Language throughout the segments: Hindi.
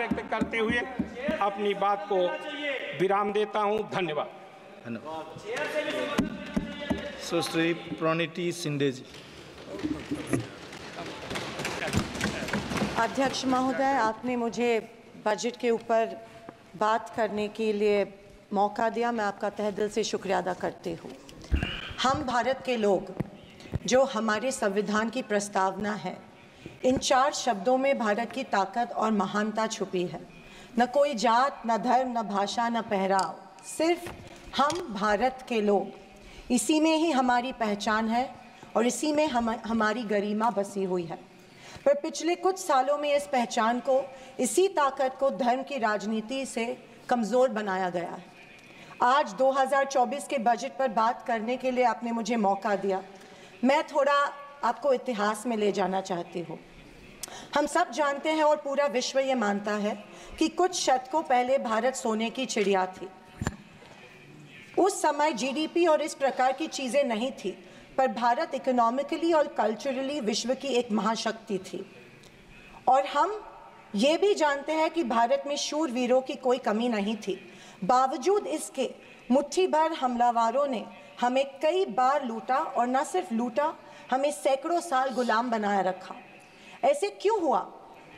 व्यक्त करते हुए अपनी बात को विराम देता हूं। धन्यवाद। सुश्री प्रणीति शिंदे जी। अध्यक्ष महोदय, आपने मुझे बजट के ऊपर बात करने के लिए मौका दिया, मैं आपका तहे दिल से शुक्रिया अदा करती हूँ। हम भारत के लोग, जो हमारे संविधान की प्रस्तावना है, इन 4 शब्दों में भारत की ताकत और महानता छुपी है। न कोई जात, न धर्म, न भाषा, न पहराव, सिर्फ हम भारत के लोग। इसी में ही हमारी पहचान है और इसी में हमारी गरिमा बसी हुई है। पर पिछले कुछ सालों में इस पहचान को, इसी ताकत को धर्म की राजनीति से कमज़ोर बनाया गया है। आज 2024 के बजट पर बात करने के लिए आपने मुझे मौका दिया। मैं थोड़ा आपको इतिहास में ले जाना चाहती हूँ। हम सब जानते हैं और पूरा विश्व ये मानता है कि कुछ शतकों पहले भारत सोने की चिड़िया थी। उस समय जीडीपी और इस प्रकार की चीज़ें नहीं थी, पर भारत इकोनॉमिकली और कल्चरली विश्व की एक महाशक्ति थी। और हम ये भी जानते हैं कि भारत में शूरवीरों की कोई कमी नहीं थी। बावजूद इसके मुट्ठी भर हमलावरों ने हमें कई बार लूटा, और न सिर्फ लूटा, हमें सैकड़ों साल गुलाम बनाए रखा। ऐसे क्यों हुआ?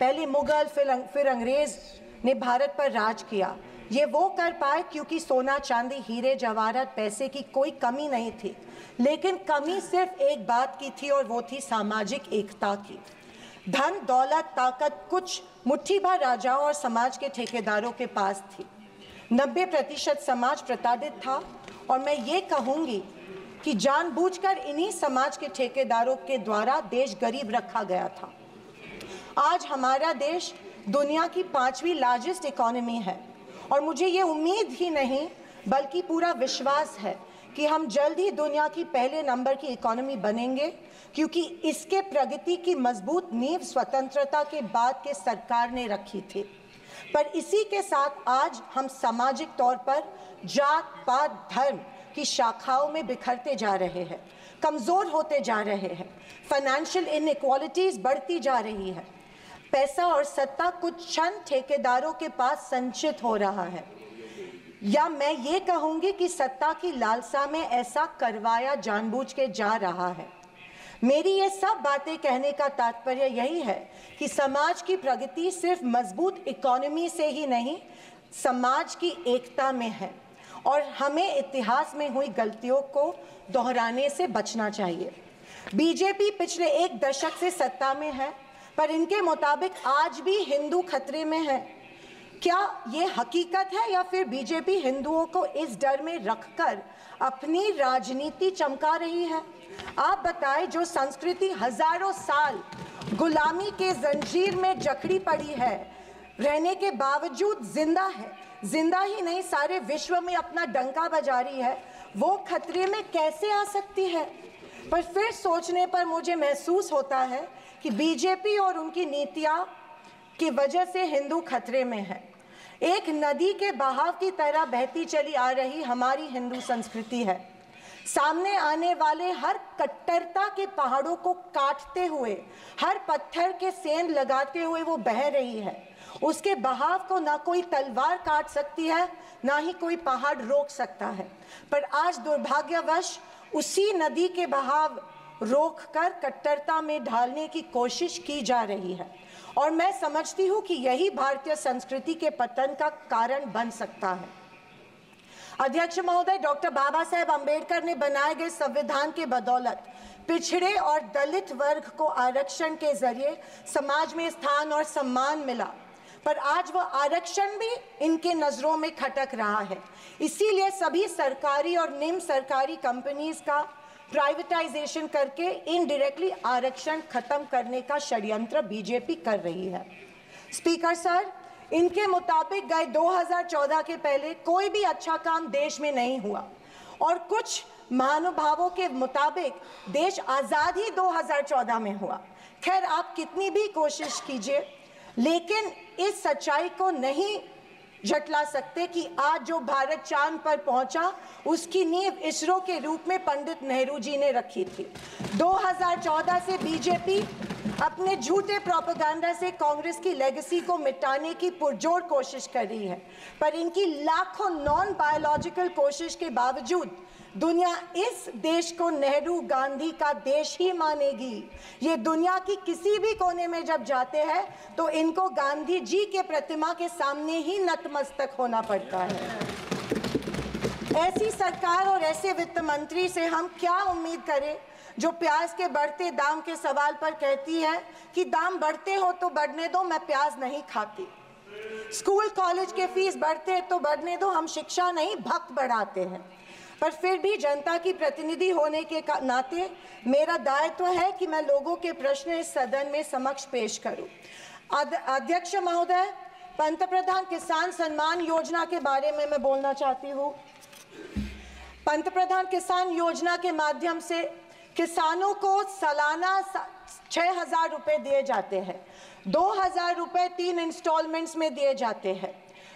पहले मुगल, फिर अंग्रेज ने भारत पर राज किया। ये वो कर पाए क्योंकि सोना, चांदी, हीरे जवाहरात, पैसे की कोई कमी नहीं थी। लेकिन कमी सिर्फ एक बात की थी, और वो थी सामाजिक एकता की। धन, दौलत, ताकत कुछ मुट्ठी भर राजाओं और समाज के ठेकेदारों के पास थी। 90% समाज प्रताड़ित था, और मैं ये कहूँगी कि जानबूझकर इन्हीं समाज के ठेकेदारों के द्वारा देश गरीब रखा गया था। आज हमारा देश दुनिया की 5वीं लार्जेस्ट इकोनॉमी है, और मुझे ये उम्मीद ही नहीं बल्कि पूरा विश्वास है कि हम जल्द ही दुनिया की पहले नंबर की इकोनॉमी बनेंगे, क्योंकि इसके प्रगति की मजबूत नींव स्वतंत्रता के बाद के सरकार ने रखी थी। पर इसी के साथ आज हम सामाजिक तौर पर जात, पात, धर्म की शाखाओं में बिखरते जा रहे हैं, कमज़ोर होते जा रहे हैं। फाइनेंशियल इनइक्वालिटीज़ बढ़ती जा रही है। पैसा और सत्ता कुछ चंद ठेकेदारों के पास संचित हो रहा है, या मैं ये कहूँगी कि सत्ता की लालसा में ऐसा करवाया जानबूझ के जा रहा है। मेरी ये सब बातें कहने का तात्पर्य यही है कि समाज की प्रगति सिर्फ मजबूत इकोनॉमी से ही नहीं, समाज की एकता में है, और हमें इतिहास में हुई गलतियों को दोहराने से बचना चाहिए। बीजेपी पिछले 1 दशक से सत्ता में है, पर इनके मुताबिक आज भी हिंदू खतरे में है। क्या ये हकीकत है, या फिर बीजेपी हिंदुओं को इस डर में रखकर अपनी राजनीति चमका रही है? आप बताएं, जो संस्कृति हजारों साल गुलामी के जंजीर में जकड़ी पड़ी है, रहने के बावजूद जिंदा है, जिंदा ही नहीं सारे विश्व में अपना डंका बजा रही है, वो खतरे में कैसे आ सकती है? पर फिर सोचने पर मुझे महसूस होता है कि बीजेपी और उनकी नीतियां की वजह से हिंदू खतरे में है। एक नदी के बहाव की तरह बहती चली आ रही हमारी हिंदू संस्कृति है। सामने आने वाले हर कट्टरता के पहाड़ों को काटते हुए, हर पत्थर के सेंध लगाते हुए वो बह रही है। उसके बहाव को ना कोई तलवार काट सकती है, ना ही कोई पहाड़ रोक सकता है। पर आज दुर्भाग्यवश उसी नदी के बहाव रोककर कट्टरता में ढालने की कोशिश की जा रही है, और मैं समझती हूँ कि यही भारतीय संस्कृति के पतन का कारण बन सकता है। अध्यक्ष महोदय, डॉक्टर बाबा साहेब अम्बेडकर ने बनाए गए संविधान के बदौलत पिछड़े और दलित वर्ग को आरक्षण के जरिए समाज में स्थान और सम्मान मिला, पर आज वह आरक्षण भी इनके नजरों में खटक रहा है। इसीलिए सभी सरकारी और निम्न सरकारी कंपनीज का प्राइवेटाइजेशन करके इनडायरेक्टली आरक्षण खत्म करने का षड्यंत्र बीजेपी कर रही है। स्पीकर सर, इनके मुताबिक गए 2014 के पहले कोई भी अच्छा काम देश में नहीं हुआ, और कुछ महानुभावों के मुताबिक देश आज़ाद ही 2014 में हुआ। खैर, आप कितनी भी कोशिश कीजिए, लेकिन इस सच्चाई को नहीं झटला सकते कि आज जो भारत चांद पर पहुंचा, उसकी नींव इसरो के रूप में पंडित नेहरू जी ने रखी थी। 2014 से बीजेपी अपने झूठे प्रोपेगेंडा से कांग्रेस की लेगेसी को मिटाने की पुरजोर कोशिश कर रही है, पर इनकी लाखों नॉन बायोलॉजिकल कोशिश के बावजूद दुनिया इस देश को नेहरू गांधी का देश ही मानेगी। ये दुनिया की किसी भी कोने में जब जाते हैं तो इनको गांधी जी के प्रतिमा के सामने ही नतमस्तक होना पड़ता है। ऐसी सरकार और ऐसे वित्त मंत्री से हम क्या उम्मीद करें जो प्याज के बढ़ते दाम के सवाल पर कहती है कि दाम बढ़ते हो तो बढ़ने दो, मैं प्याज नहीं खाती। स्कूल कॉलेज के फीस बढ़ते तो बढ़ने दो, हम शिक्षा नहीं भक्त बढ़ाते हैं। पर फिर भी जनता की प्रतिनिधि होने के नाते मेरा दायित्व है कि मैं लोगों के प्रश्न इस सदन में समक्ष पेश करूं। अध्यक्ष महोदय, पंतप्रधान किसान सम्मान योजना के बारे में मैं बोलना चाहती हूं। पंतप्रधान किसान योजना के माध्यम से किसानों को सालाना 6,000 रुपए दिए जाते हैं। 2,000 रुपए 3 इंस्टॉलमेंट्स में दिए जाते हैं।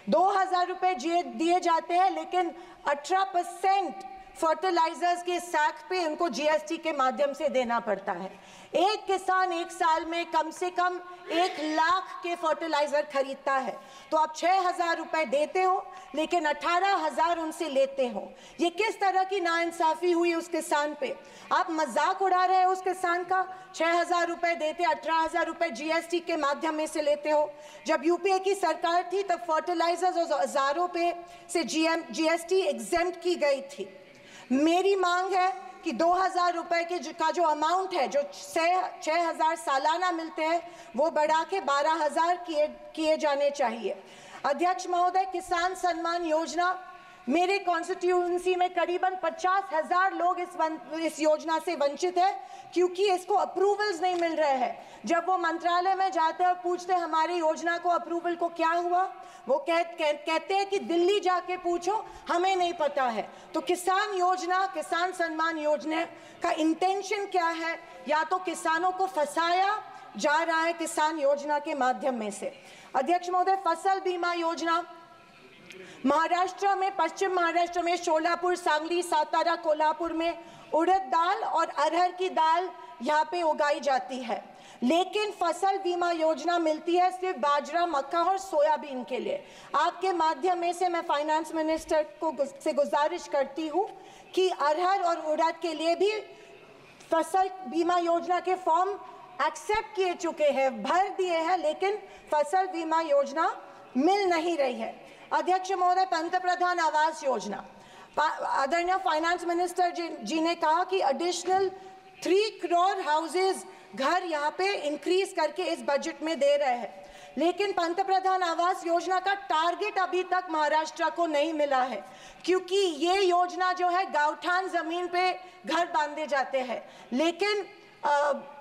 2,000 रुपए दिए जाते हैं, लेकिन 18% फर्टिलाइजर्स के सैक पे उनको जीएसटी के माध्यम से देना पड़ता है। एक किसान एक साल में कम से कम 1 लाख के फर्टिलाइजर खरीदता है, तो आप 6,000 रुपए देते हो लेकिन 18,000 उनसे लेते हो। ये किस तरह की नाइंसाफी हुई उस किसान पे? आप मजाक उड़ा रहे हो उस किसान का। 6,000 रुपए देते, 18,000 रुपए जीएसटी के माध्यम में से लेते हो। जब यूपीए की सरकार थी तब फर्टिलाइजर्स और औजारों पे से जीएसटी एग्जेम्प्ट की गई थी। मेरी मांग है कि 2,000 रुपए का जो अमाउंट है, जो 6,000 सालाना मिलते हैं, वो बढ़ा के 12,000 किए जाने चाहिए। अध्यक्ष महोदय, किसान सम्मान योजना, मेरे कॉन्स्टिट्यूएंसी में करीबन 50,000 लोग इस योजना से वंचित है क्योंकि इसको अप्रूवल्स नहीं मिल रहे हैं। जब वो मंत्रालय में जाते हैं और पूछते हैं हमारी योजना को अप्रूवल को क्या हुआ, वो कहते हैं कि दिल्ली जाके पूछो, हमें नहीं पता है। तो किसान योजना, किसान सम्मान योजना का इंटेंशन क्या है? या तो किसानों को फंसाया जा रहा है किसान योजना के माध्यम में से। अध्यक्ष महोदय, फसल बीमा योजना, महाराष्ट्र में, पश्चिम महाराष्ट्र में शोलापुर, सांगली, सातारा, कोल्हापुर में उड़द दाल और अरहर की दाल यहाँ पे उगाई जाती है, लेकिन फसल बीमा योजना मिलती है सिर्फ बाजरा, मक्का और सोयाबीन के लिए। आपके माध्यम में से मैं फाइनेंस मिनिस्टर से गुजारिश करती हूँ कि अरहर और उड़द के लिए भी फसल बीमा योजना के फॉर्म एक्सेप्ट किए चुके हैं, भर दिए हैं, लेकिन फसल बीमा योजना मिल नहीं रही है। अध्यक्ष महोदय, पंतप्रधान आवास योजना, आदरणीय फाइनेंस मिनिस्टर जी ने कहा कि एडिशनल 3 करोड़ हाउसेज, घर यहाँ पे इंक्रीज करके इस बजट में दे रहे हैं, लेकिन पंतप्रधान आवास योजना का टारगेट अभी तक महाराष्ट्र को नहीं मिला है क्योंकि ये योजना जो है गाँवठान जमीन पे घर बांधे जाते हैं, लेकिन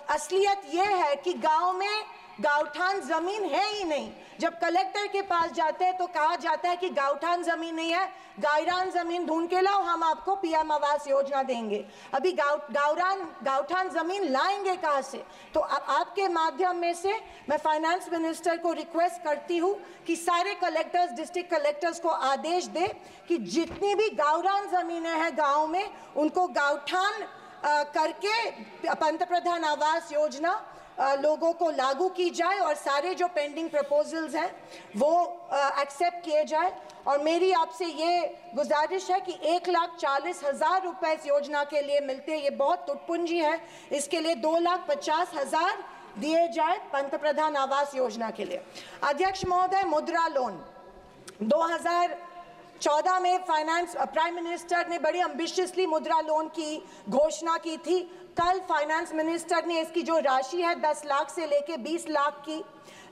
असलियत ये है कि गांव में गाँवठान जमीन है ही नहीं। जब कलेक्टर के पास जाते हैं तो कहा जाता है कि गाँवठान जमीन नहीं है, गायरान जमीन ढूंढ के लाओ, हम आपको पीएम आवास योजना देंगे। अभी गाँवठान जमीन लाएंगे कहाँ से? तो अब आपके माध्यम में से मैं फाइनेंस मिनिस्टर को रिक्वेस्ट करती हूँ कि सारे कलेक्टर्स, डिस्ट्रिक्ट कलेक्टर्स को आदेश दे कि जितनी भी गाँवरान जमीनें हैं गाँव में, उनको गाँवठान करके पंतप्रधान आवास योजना लोगों को लागू की जाए और सारे जो पेंडिंग प्रपोजल्स हैं वो एक्सेप्ट किए जाए। और मेरी आपसे ये गुजारिश है कि 1,40,000 रुपए इस योजना के लिए मिलते हैं, ये बहुत टुटपुंजी है, इसके लिए 2,50,000 दिए जाए पंतप्रधान आवास योजना के लिए। अध्यक्ष महोदय, मुद्रा लोन 2014 में प्राइम मिनिस्टर ने बड़ी एम्बिशियसली मुद्रा लोन की घोषणा की थी। कल फाइनेंस मिनिस्टर ने इसकी जो राशि है 10 लाख से लेके 20 लाख की,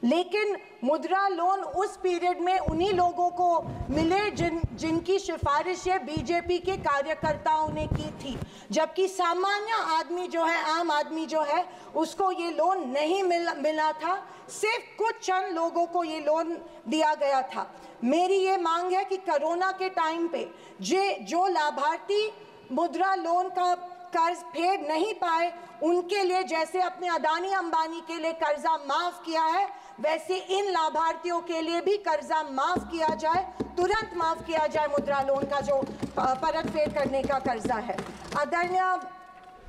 लेकिन मुद्रा लोन उस पीरियड में उन्हीं लोगों को मिले जिनकी सिफारिशें बीजेपी के कार्यकर्ताओं ने की थी, जबकि सामान्य आदमी जो है, आम आदमी जो है, उसको ये लोन नहीं मिला था। सिर्फ कुछ चंद लोगों को ये लोन दिया गया था। मेरी ये मांग है कि कोरोना के टाइम पे जो लाभार्थी मुद्रा लोन का कर्ज फेर नहीं पाए, उनके लिए जैसे अपने अदानी अंबानी के लिए कर्जा माफ किया है, वैसे इन लाभार्थियों के लिए भी कर्जा माफ किया जाए, तुरंत माफ किया जाए मुद्रा लोन का जो परत फेर करने का कर्जा है। आदरणीय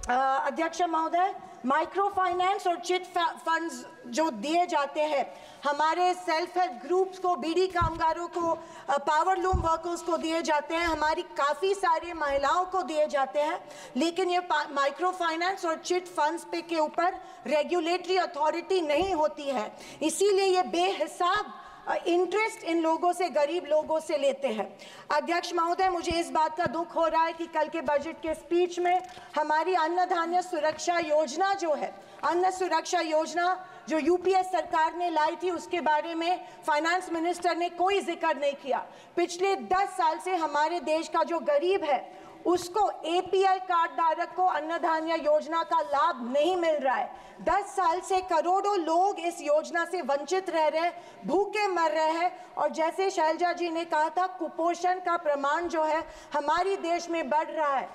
अध्यक्ष महोदय, माइक्रो फाइनेंस और चिट फंड्स जो दिए जाते हैं हमारे सेल्फ हेल्प ग्रुप्स को, बीड़ी कामगारों को, पावर लूम वर्कर्स को दिए जाते हैं, हमारी काफ़ी सारी महिलाओं को दिए जाते हैं, लेकिन ये माइक्रो फाइनेंस और चिट फंड्स पे के ऊपर रेगुलेटरी अथॉरिटी नहीं होती है, इसीलिए ये बेहिसाब इंटरेस्ट इन लोगों से, गरीब लोगों से लेते हैं। अध्यक्ष महोदय, मुझे इस बात का दुख हो रहा है कि कल के बजट के स्पीच में हमारी अन्न धान्य सुरक्षा योजना जो है, अन्न सुरक्षा योजना जो यूपीए सरकार ने लाई थी, उसके बारे में फाइनेंस मिनिस्टर ने कोई जिक्र नहीं किया। पिछले 10 साल से हमारे देश का जो गरीब है उसको एपीएल कार्ड धारक को अन्न धान्य योजना का लाभ नहीं मिल रहा है। 10 साल से करोड़ों लोग इस योजना से वंचित रह रहे हैं, भूखे मर रहे हैं, और जैसे शैलजा जी ने कहा था, कुपोषण का प्रमाण जो है हमारी देश में बढ़ रहा है।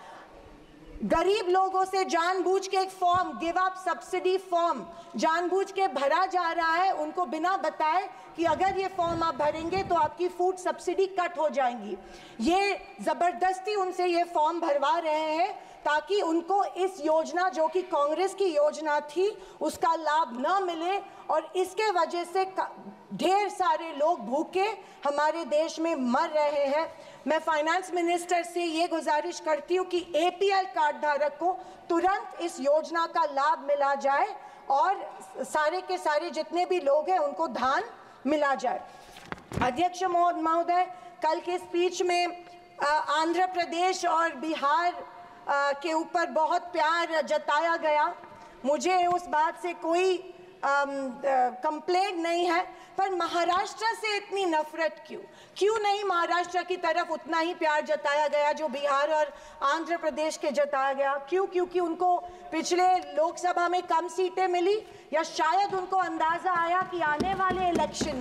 गरीब लोगों से जानबूझ के एक form, give up subsidy form जानबूझ के भरा जा रहा है, उनको बिना बताए कि अगर ये फॉर्म आप भरेंगे तो आपकी फूड सब्सिडी कट हो जाएंगी। ये जबरदस्ती उनसे ये फॉर्म भरवा रहे हैं ताकि उनको इस योजना, जो कि कांग्रेस की योजना थी, उसका लाभ न मिले, और इसके वजह से ढेर सारे लोग भूखे हमारे देश में मर रहे हैं। मैं फाइनेंस मिनिस्टर से ये गुजारिश करती हूँ कि एपीएल कार्ड धारक को तुरंत इस योजना का लाभ मिला जाए और सारे के सारे जितने भी लोग हैं उनको धान मिला जाए। अध्यक्ष महोदय, कल के स्पीच में आंध्र प्रदेश और बिहार के ऊपर बहुत प्यार जताया गया। मुझे उस बात से कोई कंप्लेंट नहीं है, पर महाराष्ट्र से इतनी नफरत क्यों नहीं महाराष्ट्र की तरफ उतना ही प्यार जताया गया जो बिहार और आंध्र प्रदेश के जताया गया? क्योंकि उनको पिछले लोकसभा में कम सीटें मिली, या शायद उनको अंदाजा आया कि आने वाले इलेक्शन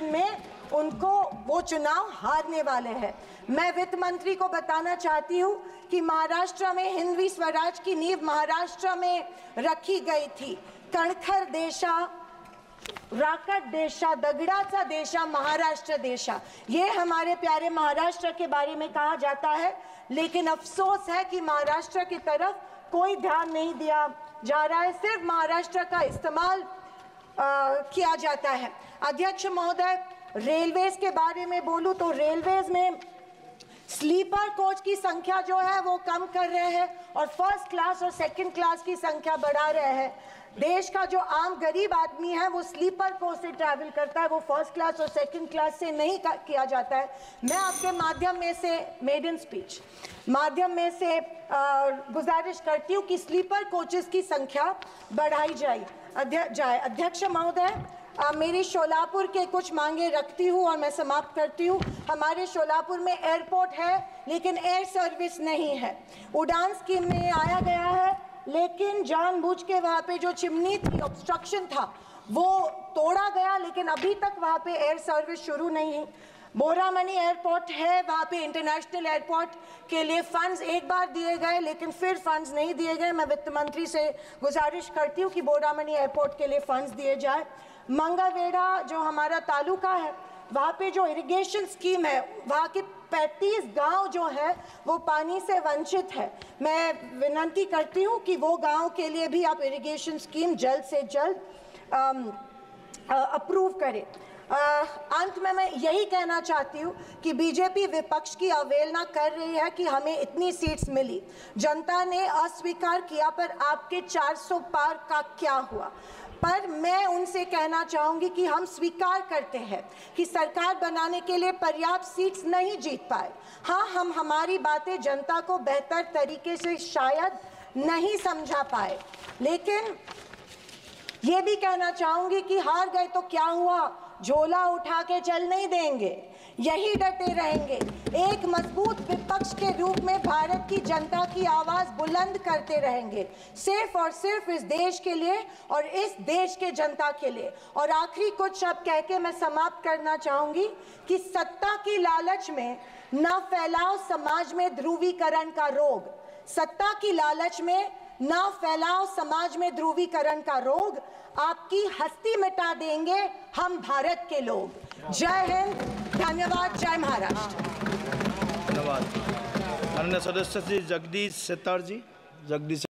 में उनको वो चुनाव हारने वाले हैं। मैं वित्त मंत्री को बताना चाहती हूँ कि महाराष्ट्र में हिंदवी स्वराज की नींव महाराष्ट्र में रखी गई थी। कणखर देशा, राकट देशा, दगडाचा देशा, महाराष्ट्र देशा, ये हमारे प्यारे महाराष्ट्र के बारे में कहा जाता है, लेकिन अफसोस है कि महाराष्ट्र की तरफ कोई ध्यान नहीं दिया जा रहा है, सिर्फ महाराष्ट्र का इस्तेमाल किया जाता है। अध्यक्ष महोदय, रेलवेज के बारे में बोलूं तो रेलवेज में स्लीपर कोच की संख्या जो है वो कम कर रहे हैं और फर्स्ट क्लास और सेकंड क्लास की संख्या बढ़ा रहे हैं। देश का जो आम गरीब आदमी है वो स्लीपर कोच से ट्रैवल करता है, वो फर्स्ट क्लास और सेकंड क्लास से नहीं किया जाता है। मैं आपके माध्यम में से मेडन स्पीच माध्यम में से गुजारिश करती हूँ कि स्लीपर कोचेस की संख्या बढ़ाई जाए। अध्यक्ष महोदय, मेरी शोलापुर के कुछ मांगे रखती हूँ और मैं समाप्त करती हूँ। हमारे शोलापुर में एयरपोर्ट है लेकिन एयर सर्विस नहीं है। उड़ान स्कीम में आया गया है, लेकिन जानबूझ के वहाँ पे जो चिमनी थी, ऑब्स्ट्रक्शन था, वो तोड़ा गया, लेकिन अभी तक वहाँ पे एयर सर्विस शुरू नहीं है। बोरामनी एयरपोर्ट है, वहाँ पे इंटरनेशनल एयरपोर्ट के लिए फंड्स एक बार दिए गए, लेकिन फिर फंड्स नहीं दिए गए। मैं वित्त मंत्री से गुजारिश करती हूँ कि बोरामनी एयरपोर्ट के लिए फंड्स दिए जाए। मंगलवेढ़ा जो हमारा तालुका है, वहाँ पे जो इरिगेशन स्कीम है, वहाँ के 35 गांव जो है वो पानी से वंचित है। मैं विनती करती हूँ कि वो गांव के लिए भी आप इरिगेशन स्कीम जल्द से जल्द अप्रूव करें। अंत में मैं यही कहना चाहती हूँ कि बीजेपी विपक्ष की अवहेलना कर रही है कि हमें इतनी सीट्स मिली, जनता ने अस्वीकार किया, पर आपके 400 पार का क्या हुआ? पर मैं उनसे कहना चाहूँगी कि हम स्वीकार करते हैं कि सरकार बनाने के लिए पर्याप्त सीट्स नहीं जीत पाए। हाँ, हम हमारी बातें जनता को बेहतर तरीके से शायद नहीं समझा पाए, लेकिन ये भी कहना चाहूँगी कि हार गए तो क्या हुआ, झोला उठा के चल नहीं देंगे, यही डटे रहेंगे। एक मजबूत विपक्ष के रूप में भारत की जनता की आवाज बुलंद करते रहेंगे, सिर्फ और सिर्फ इस देश के लिए और इस देश के जनता के लिए। और आखिरी कुछ शब्द कह के मैं समाप्त करना चाहूंगी कि सत्ता की लालच में न फैलाओ समाज में ध्रुवीकरण का रोग। सत्ता की लालच में न फैलाओ समाज में ध्रुवीकरण का रोग, आपकी हस्ती मिटा देंगे हम भारत के लोग। जय हिंद, धन्यवाद, जय महाराष्ट्र। धन्यवाद। माननीय सदस्य श्री जगदीश शेट्टार जी। जगदीश